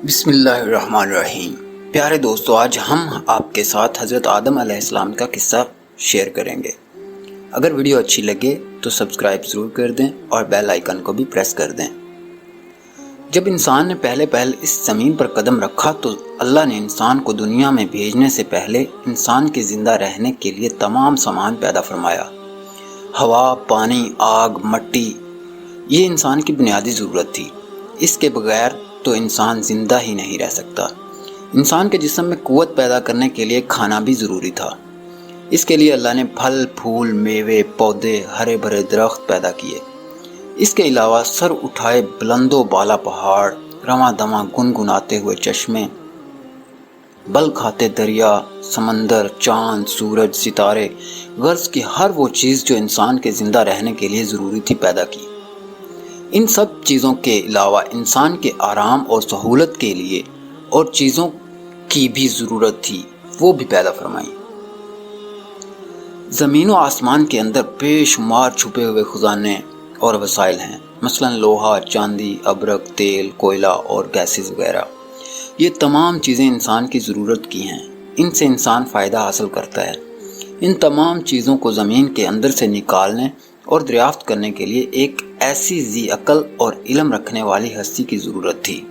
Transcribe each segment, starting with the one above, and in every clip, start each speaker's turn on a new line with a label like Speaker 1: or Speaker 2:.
Speaker 1: بسم اللہ الرحمن الرحیم۔ پیارے دوستو، آج ہم آپ کے ساتھ حضرت آدم علیہ السلام کا قصہ شیئر کریں گے۔ اگر ویڈیو اچھی لگے تو سبسکرائب ضرور کر دیں اور بیل آئیکن کو بھی پریس کر دیں۔ جب انسان نے پہلے اس زمین پر قدم رکھا تو اللہ نے انسان کو دنیا میں بھیجنے سے پہلے انسان کے زندہ رہنے کے لیے تمام سامان پیدا فرمایا۔ ہوا، پانی، آگ، مٹی، یہ انسان کی بنیادی ضرورت تھی۔ اس کے بغیر تو انسان زندہ ہی نہیں رہ سکتا۔ انسان کے جسم میں قوت پیدا کرنے کے لیے کھانا بھی ضروری تھا۔ اس کے لیے اللہ نے پھل، پھول، میوے، پودے، ہرے بھرے درخت پیدا کیے۔ اس کے علاوہ سر اٹھائے بلند و بالا پہاڑ، رواں دواں گنگناتے ہوئے چشمے، بل کھاتے دریا، سمندر، چاند، سورج، ستارے، غرض کی ہر وہ چیز جو انسان کے زندہ رہنے کے لیے ضروری تھی پیدا کی۔ ان سب چیزوں کے علاوہ انسان کے آرام اور سہولت کے لیے اور چیزوں کی بھی ضرورت تھی، وہ بھی پیدا فرمائی۔ زمین و آسمان کے اندر بے شمار چھپے ہوئے خزانے اور وسائل ہیں، مثلا لوہا، چاندی، ابرک، تیل، کوئلہ اور گیسز وغیرہ۔ یہ تمام چیزیں انسان کی ضرورت کی ہیں، ان سے انسان فائدہ حاصل کرتا ہے۔ ان تمام چیزوں کو زمین کے اندر سے نکالنے اور دریافت کرنے کے لیے ایک ایسی ذی عقل اور علم رکھنے والی ہستی کی ضرورت تھی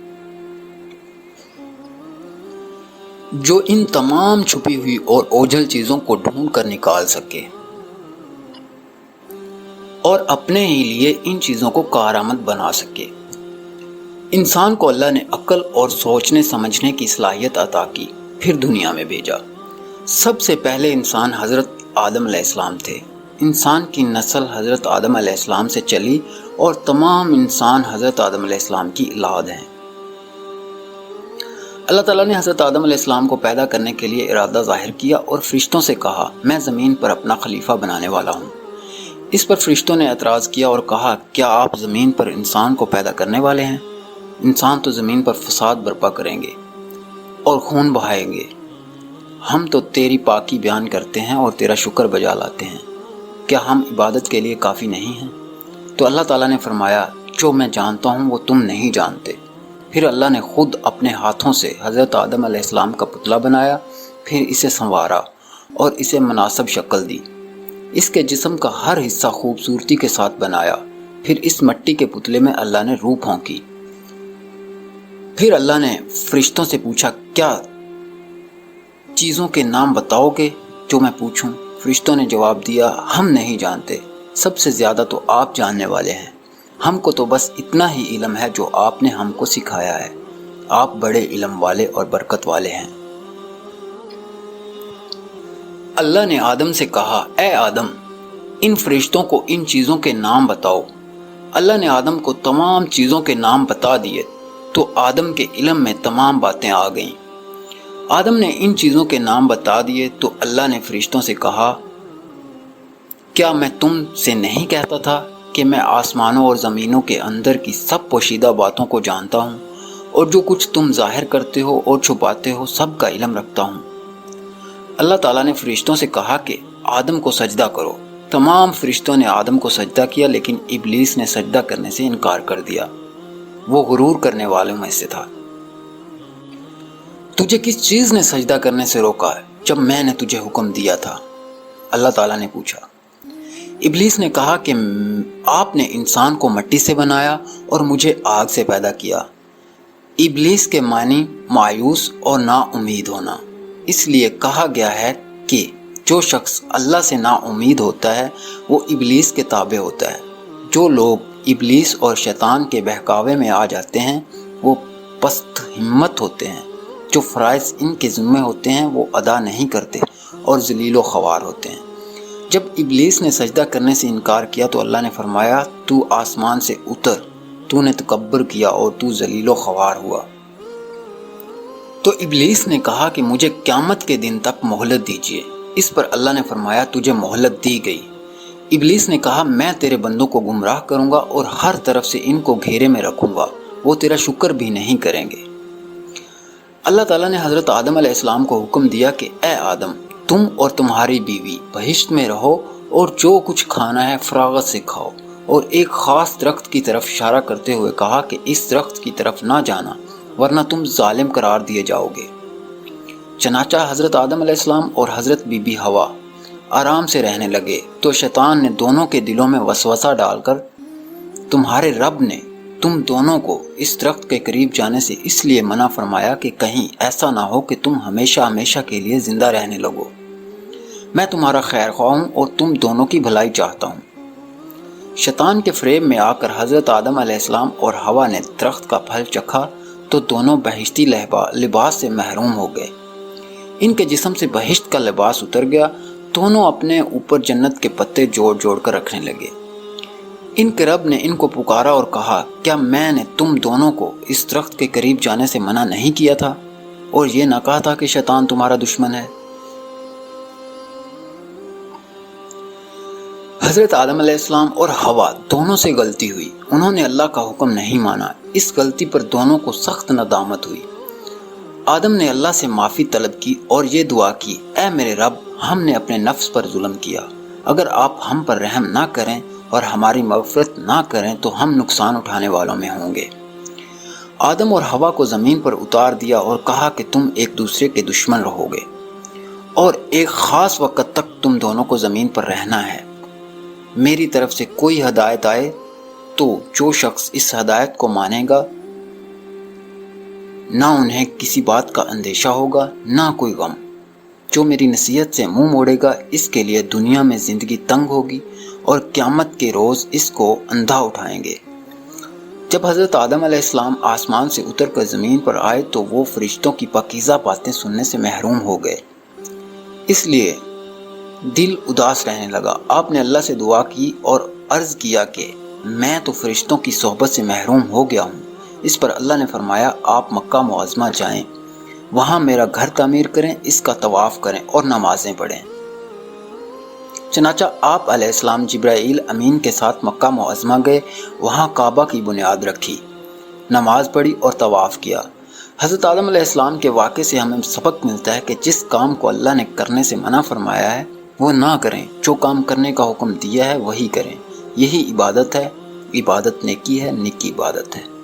Speaker 1: جو ان تمام چھپی ہوئی اور اوجھل چیزوں کو ڈھونڈ کر نکال سکے اور اپنے ہی لیے ان چیزوں کو کارآمد بنا سکے۔ انسان کو اللہ نے عقل اور سوچنے سمجھنے کی صلاحیت عطا کی، پھر دنیا میں بھیجا۔ سب سے پہلے انسان حضرت آدم علیہ السلام تھے۔ انسان کی نسل حضرت آدم علیہ السلام سے چلی اور تمام انسان حضرت آدم علیہ السلام کی اولاد ہیں۔ اللہ تعالیٰ نے حضرت آدم علیہ السلام کو پیدا کرنے کے لیے ارادہ ظاہر کیا اور فرشتوں سے کہا، میں زمین پر اپنا خلیفہ بنانے والا ہوں۔ اس پر فرشتوں نے اعتراض کیا اور کہا، کیا آپ زمین پر انسان کو پیدا کرنے والے ہیں؟ انسان تو زمین پر فساد برپا کریں گے اور خون بہائیں گے۔ ہم تو تیری پاکی بیان کرتے ہیں اور تیرا شکر بجا لاتے ہیں، کیا ہم عبادت کے لیے کافی نہیں ہیں؟ تو اللہ تعالیٰ نے فرمایا، جو میں جانتا ہوں وہ تم نہیں جانتے۔ پھر اللہ نے خود اپنے ہاتھوں سے حضرت آدم علیہ السلام کا پتلا بنایا، پھر اسے سنوارا اور اسے مناسب شکل دی۔ اس کے جسم کا ہر حصہ خوبصورتی کے ساتھ بنایا۔ پھر اس مٹی کے پتلے میں اللہ نے روح پھونکی۔ پھر اللہ نے فرشتوں سے پوچھا، کیا چیزوں کے نام بتاؤ گے جو میں پوچھوں؟ فرشتوں نے جواب دیا، ہم نہیں جانتے، سب سے زیادہ تو آپ جاننے والے ہیں۔ ہم کو تو بس اتنا ہی علم ہے جو آپ نے ہم کو سکھایا ہے۔ آپ بڑے علم والے اور برکت والے ہیں۔ اللہ نے آدم سے کہا، اے آدم، ان فرشتوں کو ان چیزوں کے نام بتاؤ۔ اللہ نے آدم کو تمام چیزوں کے نام بتا دیے تو آدم کے علم میں تمام باتیں آ گئیں۔ آدم نے ان چیزوں کے نام بتا دیے تو اللہ نے فرشتوں سے کہا، کیا میں تم سے نہیں کہتا تھا کہ میں آسمانوں اور زمینوں کے اندر کی سب پوشیدہ باتوں کو جانتا ہوں اور جو کچھ تم ظاہر کرتے ہو اور چھپاتے ہو سب کا علم رکھتا ہوں۔ اللہ تعالیٰ نے فرشتوں سے کہا کہ آدم کو سجدہ کرو۔ تمام فرشتوں نے آدم کو سجدہ کیا، لیکن ابلیس نے سجدہ کرنے سے انکار کر دیا۔ وہ غرور کرنے والوں میں سے تھا۔ تجھے کس چیز نے سجدہ کرنے سے روکا ہے جب میں نے تجھے حکم دیا تھا؟ اللہ تعالیٰ نے پوچھا۔ ابلیس نے کہا کہ آپ نے انسان کو مٹی سے بنایا اور مجھے آگ سے پیدا کیا۔ ابلیس کے معنی مایوس اور نا امید ہونا۔ اس لیے کہا گیا ہے کہ جو شخص اللہ سے نا امید ہوتا ہے وہ ابلیس کے تابع ہوتا ہے۔ جو لوگ ابلیس اور شیطان کے بہکاوے میں آ جاتے ہیں وہ پست ہمت ہوتے ہیں۔ جو فرائض ان کے ذمہ ہوتے ہیں وہ ادا نہیں کرتے اور ذلیل و خوار ہوتے ہیں۔ جب ابلیس نے سجدہ کرنے سے انکار کیا تو اللہ نے فرمایا، تو آسمان سے اتر، تو نے تکبر کیا اور تو ذلیل و خوار ہوا۔ تو ابلیس نے کہا کہ مجھے قیامت کے دن تک مہلت دیجیے۔ اس پر اللہ نے فرمایا، تجھے مہلت دی گئی۔ ابلیس نے کہا، میں تیرے بندوں کو گمراہ کروں گا اور ہر طرف سے ان کو گھیرے میں رکھوں گا، وہ تیرا شکر بھی نہیں کریں گے۔ اللہ تعالیٰ نے حضرت آدم علیہ السلام کو حکم دیا کہ اے آدم، تم اور تمہاری بیوی بہشت میں رہو اور جو کچھ کھانا ہے فراغت سے کھاؤ، اور ایک خاص درخت کی طرف اشارہ کرتے ہوئے کہا کہ اس درخت کی طرف نہ جانا ورنہ تم ظالم قرار دیے جاؤ گے۔ چنانچہ حضرت آدم علیہ السلام اور حضرت بی بی حوا آرام سے رہنے لگے تو شیطان نے دونوں کے دلوں میں وسوسہ ڈال کر تمہارے رب نے تم دونوں کو اس درخت کے قریب جانے سے اس لیے منع فرمایا کہ کہیں ایسا نہ ہو کہ تم ہمیشہ ہمیشہ کے لیے زندہ رہنے لگو۔ میں تمہارا خیر خواہ ہوں اور تم دونوں کی بھلائی چاہتا ہوں۔ شیطان کے فریب میں آ کر حضرت آدم علیہ السلام اور حوا نے درخت کا پھل چکھا تو دونوں بہشتی لباس سے محروم ہو گئے۔ ان کے جسم سے بہشت کا لباس اتر گیا، دونوں اپنے اوپر جنت کے پتے جوڑ جوڑ کر رکھنے لگے۔ ان کے رب نے ان کو پکارا اور کہا، کیا میں نے تم دونوں کو اس درخت کے قریب جانے سے منع نہیں کیا تھا اور یہ نہ کہا تھا کہ شیطان تمہارا دشمن ہے؟ حضرت آدم علیہ السلام اور حوا دونوں سے غلطی ہوئی، انہوں نے اللہ کا حکم نہیں مانا۔ اس غلطی پر دونوں کو سخت ندامت ہوئی۔ آدم نے اللہ سے معافی طلب کی اور یہ دعا کی، اے میرے رب، ہم نے اپنے نفس پر ظلم کیا، اگر آپ ہم پر رحم نہ کریں اور ہماری مغفرت نہ کریں تو ہم نقصان اٹھانے والوں میں ہوں گے۔ آدم اور حوا کو زمین پر اتار دیا اور کہا کہ تم ایک دوسرے کے دشمن رہو گے اور ایک خاص وقت تک تم دونوں کو زمین پر رہنا ہے۔ میری طرف سے کوئی ہدایت آئے تو جو شخص اس ہدایت کو مانے گا نہ انہیں کسی بات کا اندیشہ ہوگا نہ کوئی غم۔ جو میری نصیحت سے منہ موڑے گا اس کے لیے دنیا میں زندگی تنگ ہوگی اور قیامت کے روز اس کو اندھا اٹھائیں گے۔ جب حضرت آدم علیہ السلام آسمان سے اتر کر زمین پر آئے تو وہ فرشتوں کی پاکیزہ باتیں سننے سے محروم ہو گئے، اس لیے دل اداس رہنے لگا۔ آپ نے اللہ سے دعا کی اور عرض کیا کہ میں تو فرشتوں کی صحبت سے محروم ہو گیا ہوں۔ اس پر اللہ نے فرمایا، آپ مکہ معظمہ جائیں، وہاں میرا گھر تعمیر کریں، اس کا طواف کریں اور نمازیں پڑھیں۔ چنانچہ آپ علیہ السلام جبرائیل امین کے ساتھ مکہ معظمہ گئے، وہاں کعبہ کی بنیاد رکھی، نماز پڑھی اور طواف کیا۔ حضرت آدم علیہ السلام کے واقعے سے ہمیں سبق ملتا ہے کہ جس کام کو اللہ نے کرنے سے منع فرمایا ہے وہ نہ کریں، جو کام کرنے کا حکم دیا ہے وہی کریں۔ یہی عبادت ہے، عبادت نیکی ہے، نیکی عبادت ہے۔